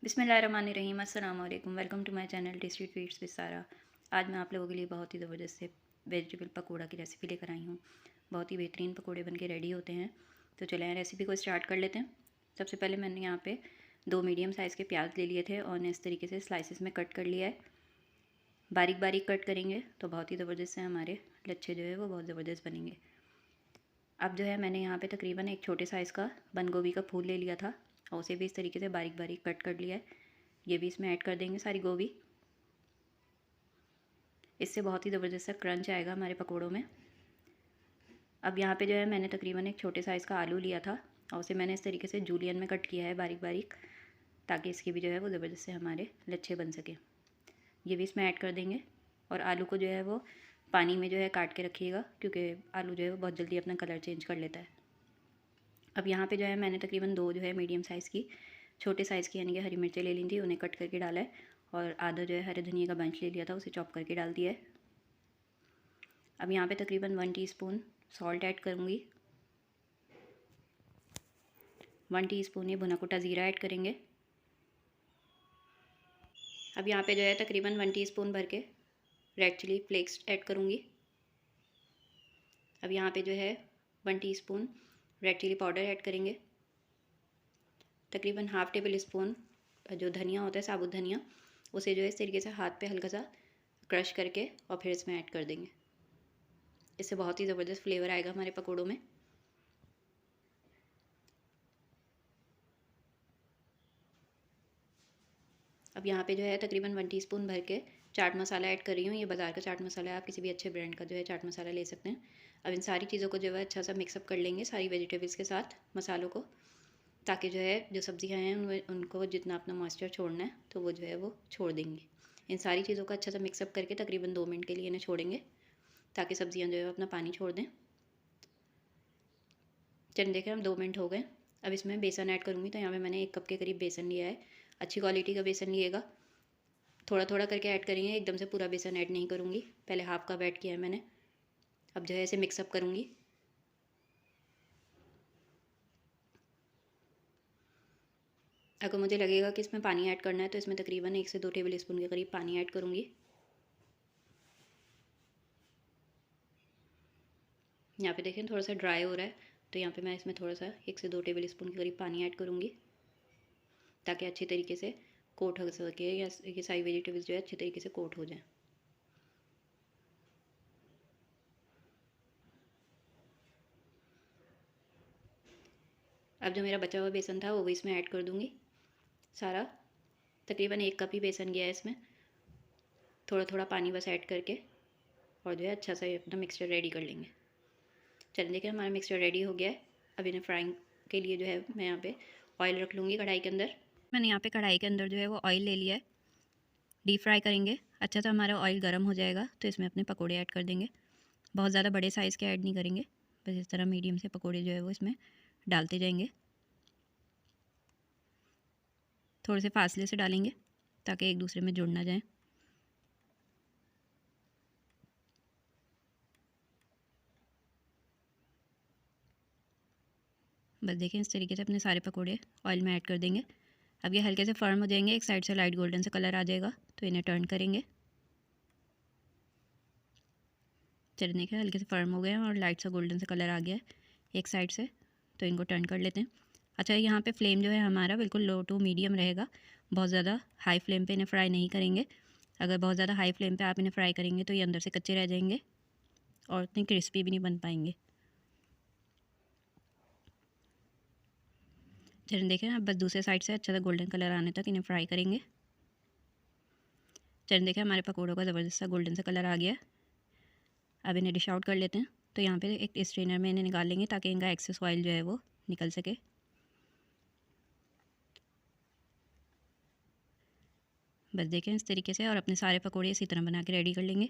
बिस्मिल्लाहिर्रहमानिर्रहीम। अस्सलाम वालेकुम। Welcome to my channel tasty treats with Sara. आज मैं आप लोगों के लिए बहुत ही ज़बरदस्त से वेजिटेबल पकौड़ा की रेसिपी लेकर आई हूँ। बहुत ही बेहतरीन पकौड़े बनके रेडी होते हैं। तो चलें रेसिपी को स्टार्ट कर लेते हैं। सबसे पहले मैंने यहाँ पे 2 मीडियम साइज़ के प्याज ले लिए थे और इन्हें इस तरीके से स्लाइसिस में कट कर लिया है। बारीक बारीक कट करेंगे तो बहुत ही ज़बरदस्त से हमारे लच्छे जो है वो बहुत ज़बरदस्त बनेंगे। अब जो है मैंने यहाँ पे तकरीबन एक छोटे साइज़ का बंद गोभी का फूल ले लिया था और उसे भी इस तरीके से बारीक बारीक कट कर लिया है। ये भी इसमें ऐड कर देंगे सारी गोभी। इससे बहुत ही ज़बरदस्त सा क्रंच आएगा हमारे पकोड़ों में। अब यहाँ पे जो है मैंने तकरीबन एक छोटे साइज़ का आलू लिया था और उसे मैंने इस तरीके से जूलियन में कट किया है बारीक बारीक, ताकि इसके भी जो है वो ज़बरदस्त से हमारे लच्छे बन सके। ये भी इसमें ऐड कर देंगे और आलू को जो है वो पानी में जो है काट के रखिएगा, क्योंकि आलू जो है वो बहुत जल्दी अपना कलर चेंज कर लेता है। अब यहाँ पे जो है मैंने तकरीबन 2 जो है मीडियम साइज़ की छोटे साइज़ की यानी कि हरी मिर्चें ले ली थी, उन्हें कट करके डाला है और आधा जो है हरे धनिया का बंच ले लिया था, उसे चॉप करके डाल दिया है। अब यहाँ पे तकरीबन 1 टीस्पून सॉल्ट ऐड करूँगी। 1 टीस्पून ये भुना कुटा ज़ीरा ऐड करेंगे। अब यहाँ पे जो है तकरीबन 1 टीस्पून भर के रेड चिली फ्लेक्स ऐड करूँगी। अब यहाँ पे जो है 1 teaspoon red chilli powder add करेंगे। तकरीबन हाफ़ टेबल स्पून जो धनिया होता है साबुत धनिया, उसे जो है इस तरीके से हाथ पे हल्का सा क्रश करके और फिर इसमें ऐड कर देंगे। इससे बहुत ही ज़बरदस्त फ्लेवर आएगा हमारे पकोड़ों में। अब यहाँ पे जो है तकरीबन 1 टीस्पून भर के चाट मसाला ऐड कर रही हूँ। ये बाज़ार का चाट मसाला है, आप किसी भी अच्छे ब्रांड का जो है चाट मसाला ले सकते हैं। अब इन सारी चीज़ों को जो है अच्छा सा मिक्सअप कर लेंगे सारी वेजिटेबल्स के साथ मसालों को, ताकि जो है जो सब्जियाँ हैं उनको जितना अपना मॉइस्चर छोड़ना है तो वो जो है वो छोड़ देंगी। इन सारी चीज़ों का अच्छा सा मिक्सअप करके तकरीबन 2 मिनट के लिए इन्हें छोड़ेंगे, ताकि सब्जियाँ जो है अपना पानी छोड़ दें। चलिए देखें, हम 2 मिनट हो गए। अब इसमें बेसन ऐड करूँगी। तो यहाँ पे मैंने 1 कप के करीब बेसन लिया है। अच्छी क्वालिटी का बेसन लिएगा, थोड़ा थोड़ा करके ऐड करेंगे, एकदम से पूरा बेसन ऐड नहीं करूँगी। पहले हाफ़ कप ऐड किया है मैंने। अब जो है इसे मिक्सअप करूँगी। अगर मुझे लगेगा कि इसमें पानी ऐड करना है तो इसमें तकरीबन 1 से 2 टेबल स्पून के करीब पानी ऐड करूँगी। यहाँ पे देखें थोड़ा सा ड्राई हो रहा है, तो यहाँ पे मैं इसमें थोड़ा सा 1 से 2 टेबल स्पून के करीब पानी ऐड करूँगी, ताकि अच्छी तरीके से कोट हो सके या ये सारी वेजिटेबल्स जो है अच्छी तरीके से कोट हो जाए। अब जो मेरा बचा हुआ बेसन था वो भी इसमें ऐड कर दूँगी सारा। तकरीबन 1 कप ही बेसन गया है इसमें। थोड़ा थोड़ा पानी बस ऐड करके और जो है अच्छा सा अपना मिक्सचर रेडी कर लेंगे। चलिए देखिए, हमारा मिक्सचर रेडी हो गया है। अब इन्हें फ्राइंग के लिए जो है मैं यहाँ पे ऑयल रख लूँगी कढ़ाई के अंदर। मैंने यहाँ पे कढ़ाई के अंदर जो है वो ऑयल ले लिया है। डीप फ्राई करेंगे। अच्छा सा हमारा ऑयल गर्म हो जाएगा तो इसमें अपने पकोड़े ऐड कर देंगे। बहुत ज़्यादा बड़े साइज़ के ऐड नहीं करेंगे, बस इस तरह मीडियम से पकोड़े जो है वो इसमें डालते जाएंगे। थोड़े से फासले से डालेंगे ताकि एक दूसरे में जुड़ ना जाएं। बस देखें, इस तरीके से अपने सारे पकोड़े ऑयल में ऐड कर देंगे। अब ये हल्के से फर्म हो जाएंगे, एक साइड से लाइट गोल्डन से कलर आ जाएगा तो इन्हें टर्न करेंगे। चलिए देखिए, हल्के से फर्म हो गए हैं और लाइट सा गोल्डन से कलर आ गया है एक साइड से, तो इनको टर्न कर लेते हैं। अच्छा, यहाँ पे फ्लेम जो है हमारा बिल्कुल लो टू मीडियम रहेगा। बहुत ज़्यादा हाई फ्लेम पे इन्हें फ्राई नहीं करेंगे। अगर बहुत ज़्यादा हाई फ्लेम पे आप इन्हें फ्राई करेंगे तो ये अंदर से कच्चे रह जाएंगे और इतने क्रिस्पी भी नहीं बन पाएंगे। चलिए देखें, अब बस दूसरे साइड से अच्छा सा गोल्डन कलर आने तक इन्हें फ्राई करेंगे। चलिए देखें, हमारे पकौड़ों का ज़बरदस्त सा गोल्डन सा कलर आ गया। अब इन्हें डिश आउट कर लेते हैं। तो यहाँ पे एक स्ट्रेनर में इन्हें निकाल लेंगे ताकि इनका एक्सेस ऑयल जो है वो निकल सके। बस देखें इस तरीके से, और अपने सारे पकौड़े इसी तरह बना के रेडी कर लेंगे।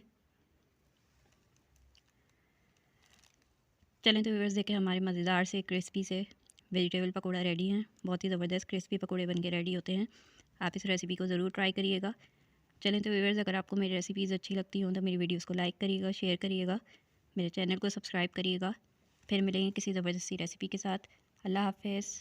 चलें तो व्यूअर्स, देखें हमारे मज़ेदार से क्रिस्पी से वेजिटेबल पकौड़ा रेडी हैं। बहुत ही ज़बरदस्त क्रिस्पी पकौड़े बन के रेडी होते हैं। आप इस रेसिपी को ज़रूर ट्राई करिएगा। चलें तो व्यूअर्स, अगर आपको मेरी रेसिपीज़ अच्छी लगती हों तो मेरी वीडियोज़ को लाइक करिएगा, शेयर करिएगा, मेरे चैनल को सब्सक्राइब करिएगा। फिर मिलेंगे किसी ज़बरदस्ती रेसिपी के साथ। अल्लाह हाफ़िज़।